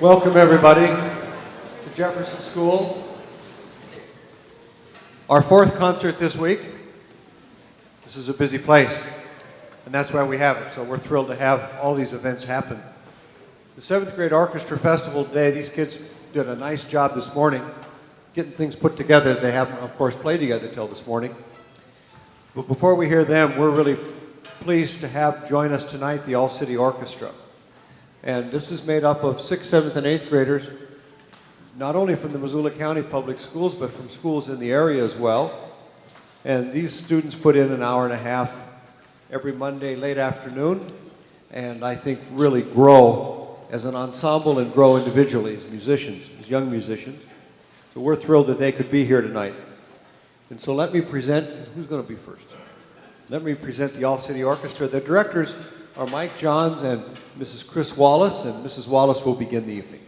Welcome everybody to Jefferson School. Our fourth concert this week. This is a busy place, and that's why we have it. So we're thrilled to have all these events happen. The 7th grade orchestra festival today, these kids did a nice job this morning getting things put together. They haven't, of course, played together till this morning. But before we hear them, we're really pleased to have join us tonight the All-City Orchestra. And this is made up of 6th, 7th, and 8th graders, not only from the Missoula County Public Schools, but from schools in the area as well. And these students put in an hour and a half every Monday late afternoon, and I think really grow as an ensemble and grow individually as musicians, as young musicians. So we're thrilled that they could be here tonight. And so let me present, who's going to be first? Let me present the All-City Orchestra. The directors are Mike Johns and Mrs. Chris Wallace, and Mrs. Wallace will begin the evening.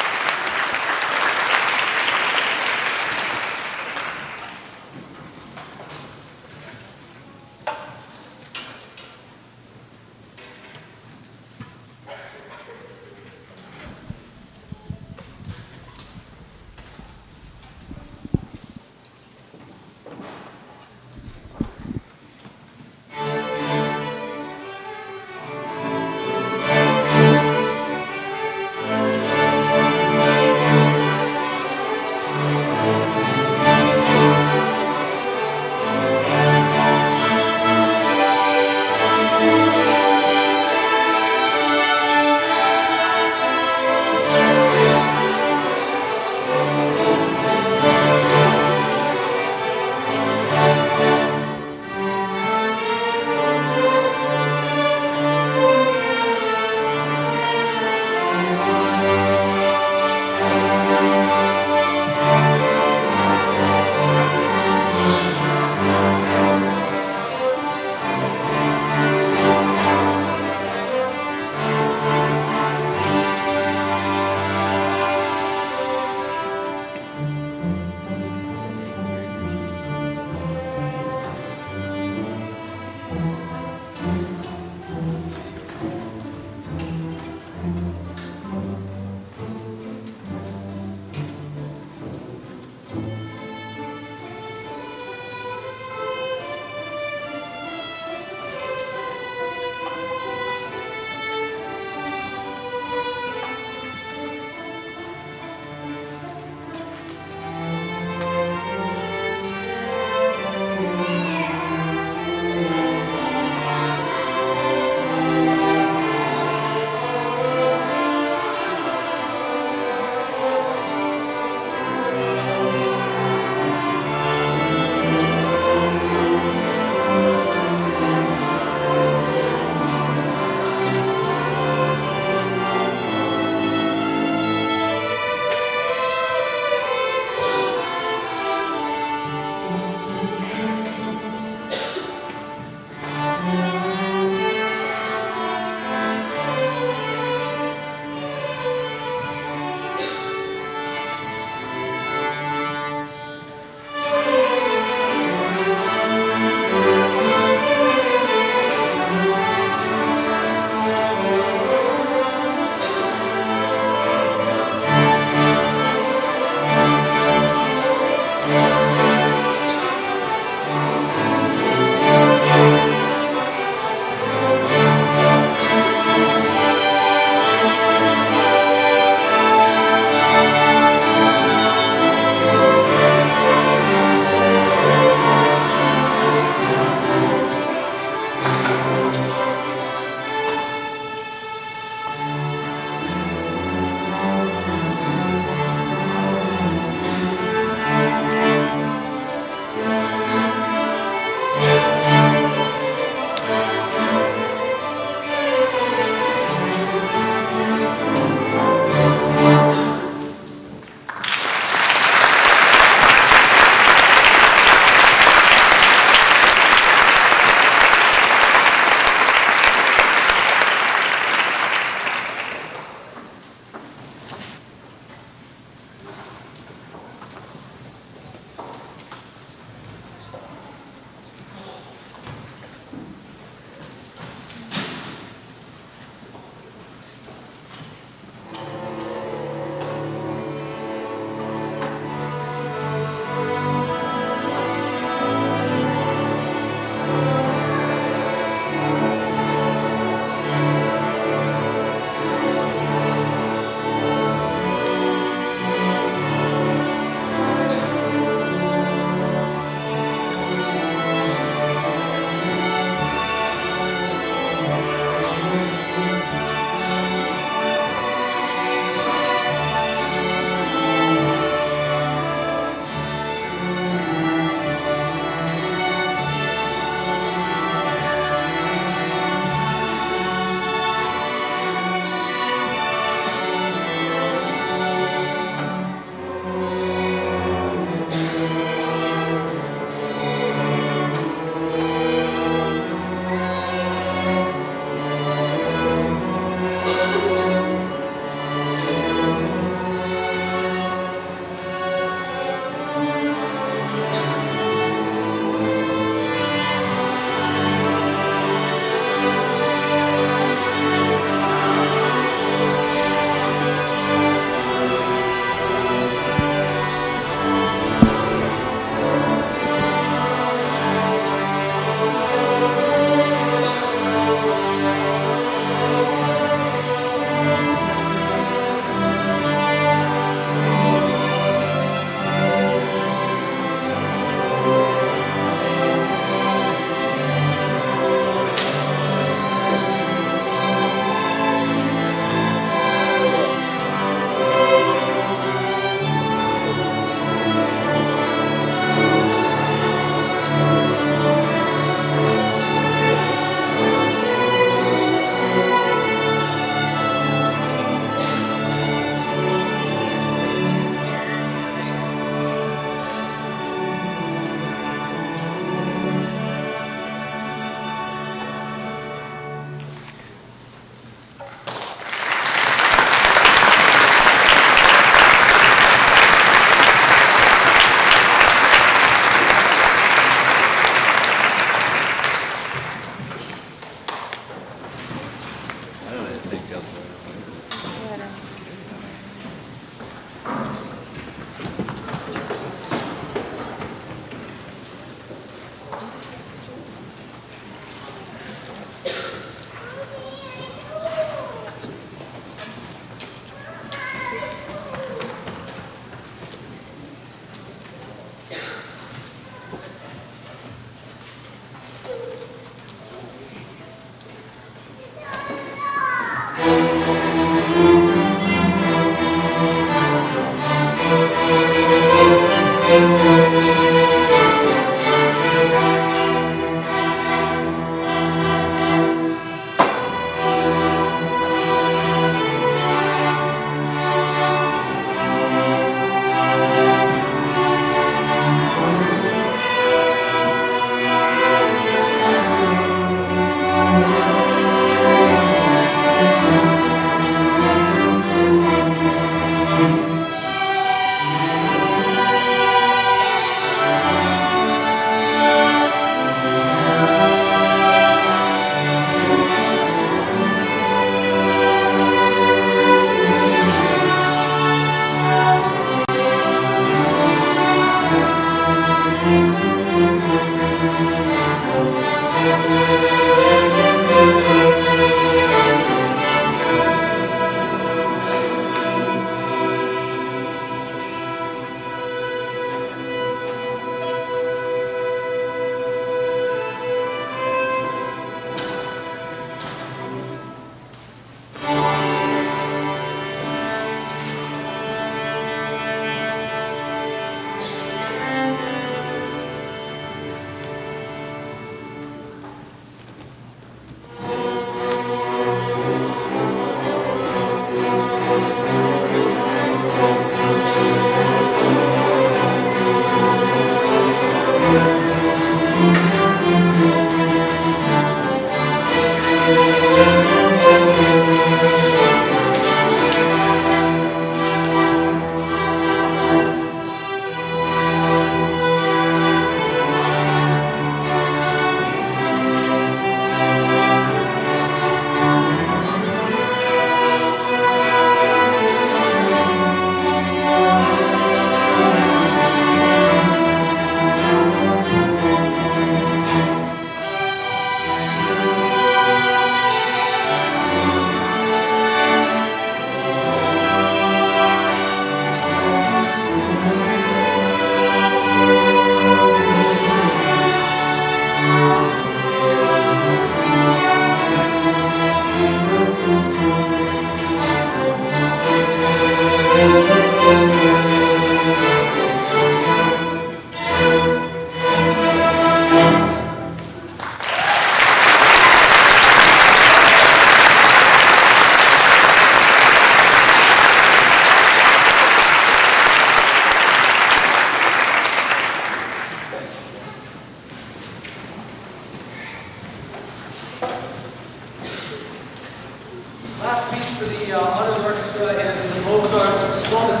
I want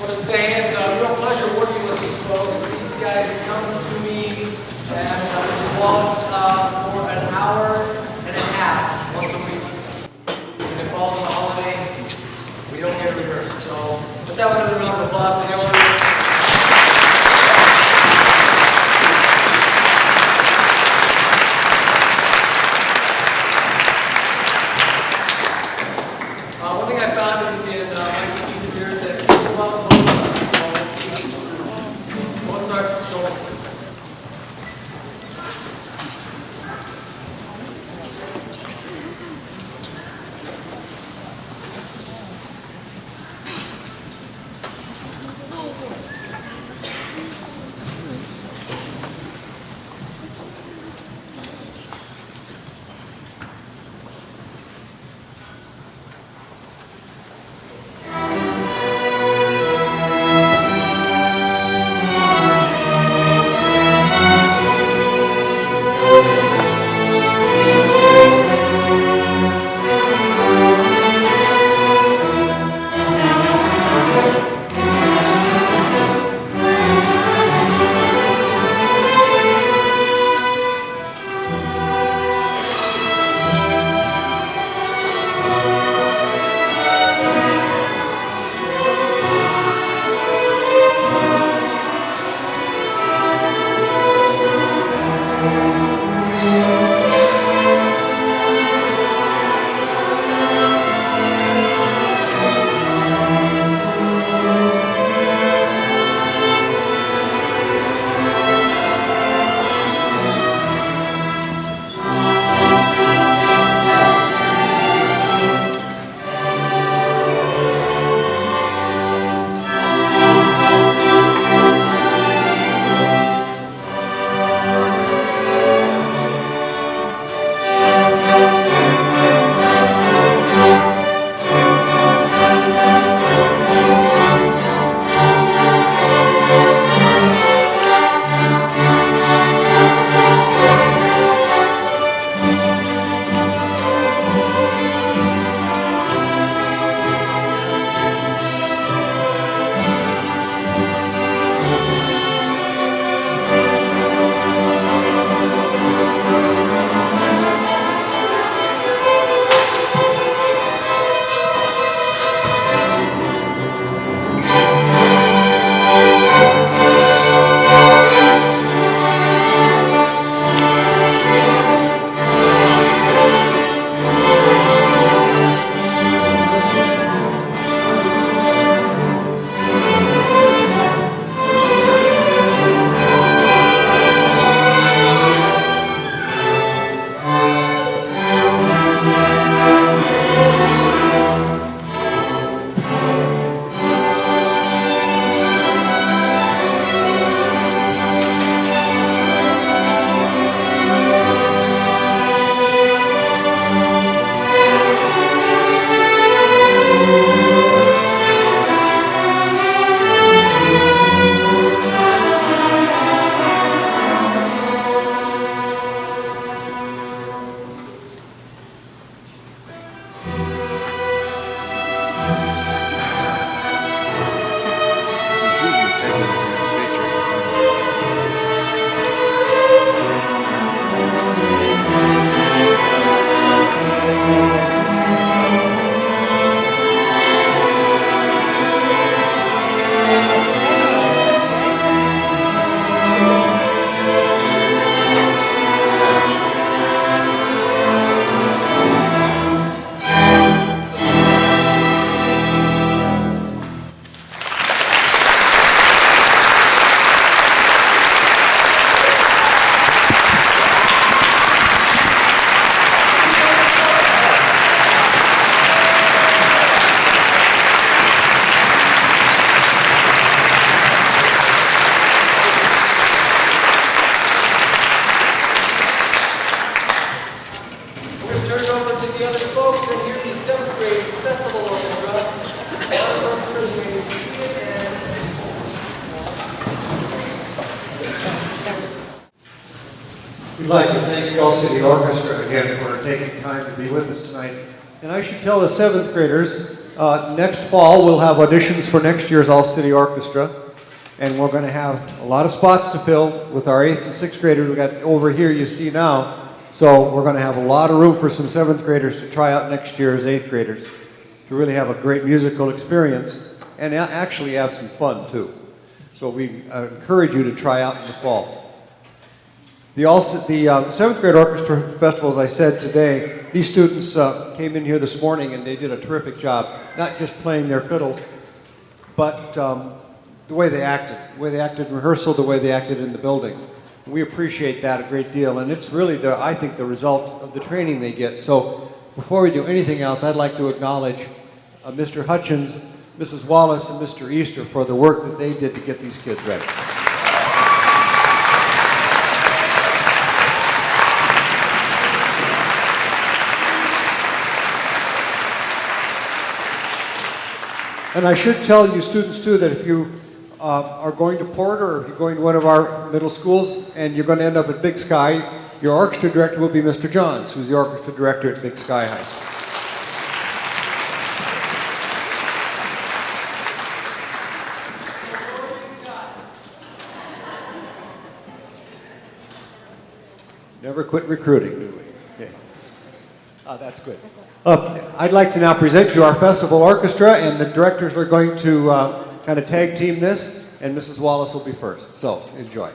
to say it's a real pleasure working with these folks. These guys come to me and we lost for an hour and a half once a week. When it falls on a holiday, we don't get rehearsed. So let's have another round of applause for the owner. One thing I found in my teaching here is that people love Mozart is so important. We'd like to thank the All City Orchestra again for taking time to be with us tonight. And I should tell the 7th graders, next fall we'll have auditions for next year's All City Orchestra. And we're going to have a lot of spots to fill with our 8th and 6th graders. We've got over here you see now. So we're going to have a lot of room for some 7th graders to try out next year as 8th graders to really have a great musical experience and actually have some fun too. So we encourage you to try out in the fall. The 7th grade orchestra festival, as I said today, these students came in here this morning and they did a terrific job, not just playing their fiddles, but the way they acted in rehearsal, the way they acted in the building. We appreciate that a great deal, and it's really, I think, the result of the training they get. So before we do anything else, I'd like to acknowledge Mr. Hutchins, Mrs. Wallace, and Mr. Easter for the work that they did to get these kids ready. And I should tell you students too that if you are going to Porter or if you're going to one of our middle schools and you're going to end up at Big Sky, your orchestra director will be Mr. Johns, who's the orchestra director at Big Sky High School. Never quit recruiting, do we? Okay. That's good. I'd like to now present you our festival orchestra, and the directors are going to kind of tag team this, and Mrs. Wallace will be first. So, enjoy.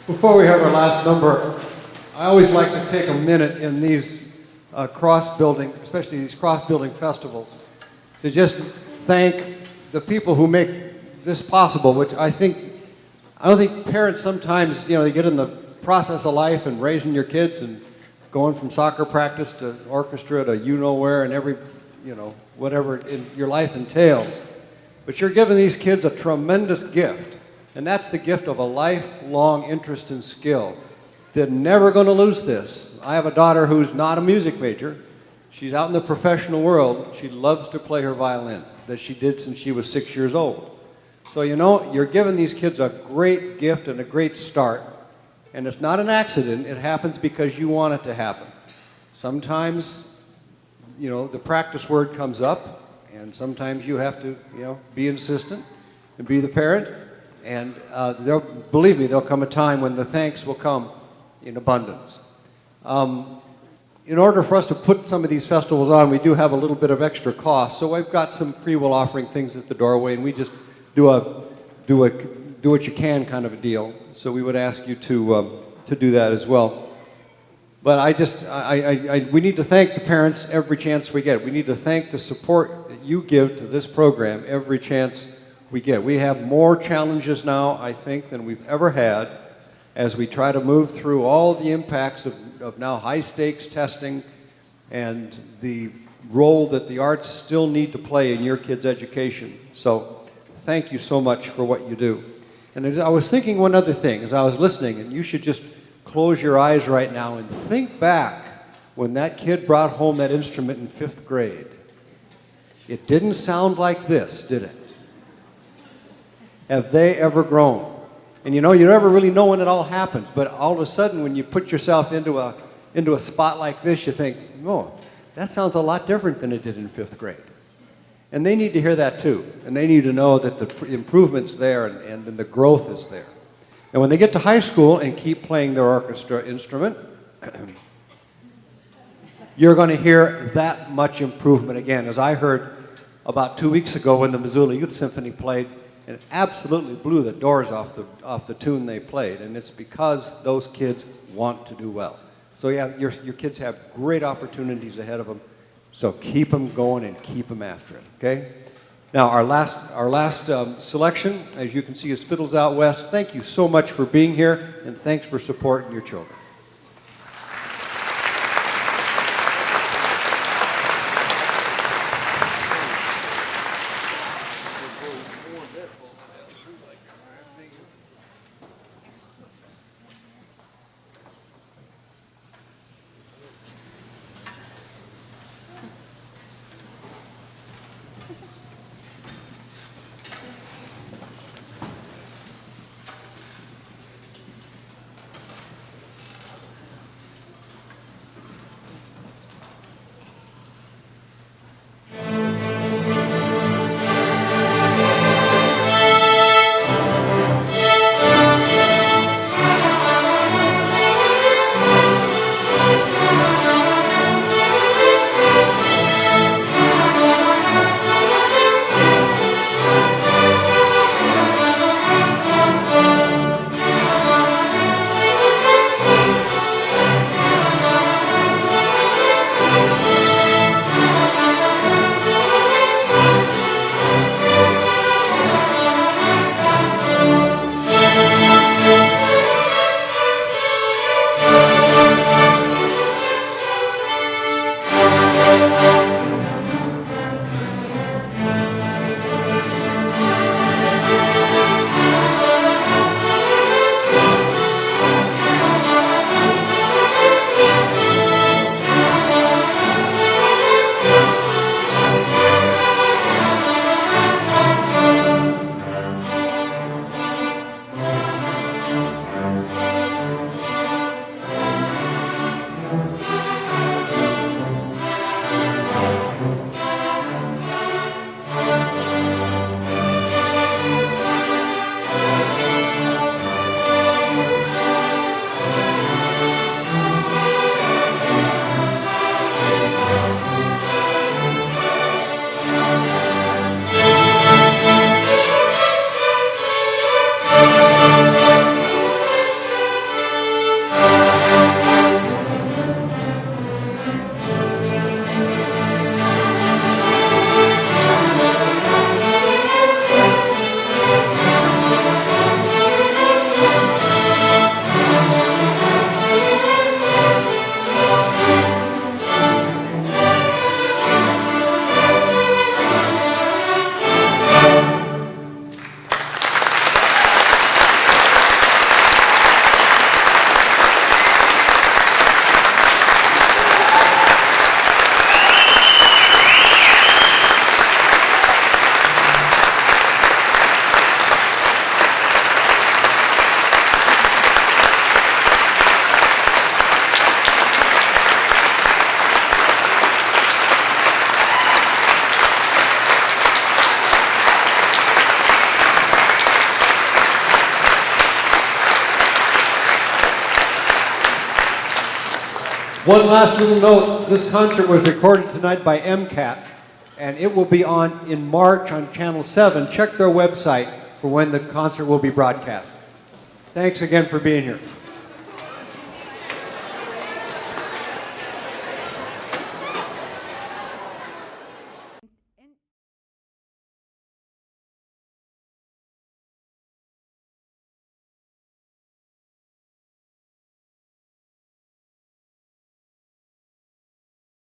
Before we have our last number, I always like to take a minute in these cross-building, especially these cross-building festivals, to just thank the people who make this possible, which I don't think parents sometimes, they get in the process of life and raising your kids and going from soccer practice to orchestra to you-know-where and every, whatever your life entails. But you're giving these kids a tremendous gift, and that's the gift of a lifelong interest and skill. They're never going to lose this. I have a daughter who's not a music major. She's out in the professional world. She loves to play her violin, that she did since she was 6 years old. So you're giving these kids a great gift and a great start, and it's not an accident. It happens because you want it to happen. Sometimes, the practice word comes up, and sometimes you have to, be insistent and be the parent, and believe me, there'll come a time when the thanks will come in abundance. In order for us to put some of these festivals on, we do have a little bit of extra cost, so I've got some free will offering things at the doorway, and we just do what you can kind of a deal. So we would ask you to do that as well. But we need to thank the parents every chance we get. We need to thank the support that you give to this program every chance we get. We have more challenges now, I think, than we've ever had as we try to move through all the impacts of now high-stakes testing and the role that the arts still need to play in your kids' education. So thank you so much for what you do. And I was thinking one other thing as I was listening, and you should just close your eyes right now and think back when that kid brought home that instrument in 5th grade. It didn't sound like this, did it? Have they ever grown? And you never really know when it all happens, but all of a sudden when you put yourself into a spot like this, you think, oh, that sounds a lot different than it did in 5th grade. And they need to hear that too, and they need to know that the improvement's there and the growth is there. And when they get to high school and keep playing their orchestra instrument, you're going to hear that much improvement again. As I heard about 2 weeks ago when the Missoula Youth Symphony played, and it absolutely blew the doors off the tune they played, and it's because those kids want to do well. So yeah, your kids have great opportunities ahead of them, so keep them going and keep them after it, okay? Now our last selection, as you can see, is Fiddles Out West. Thank you so much for being here, and thanks for supporting your children. One last little note, this concert was recorded tonight by MCAT, and it will be on in March on Channel 7. Check their website for when the concert will be broadcast. Thanks again for being here.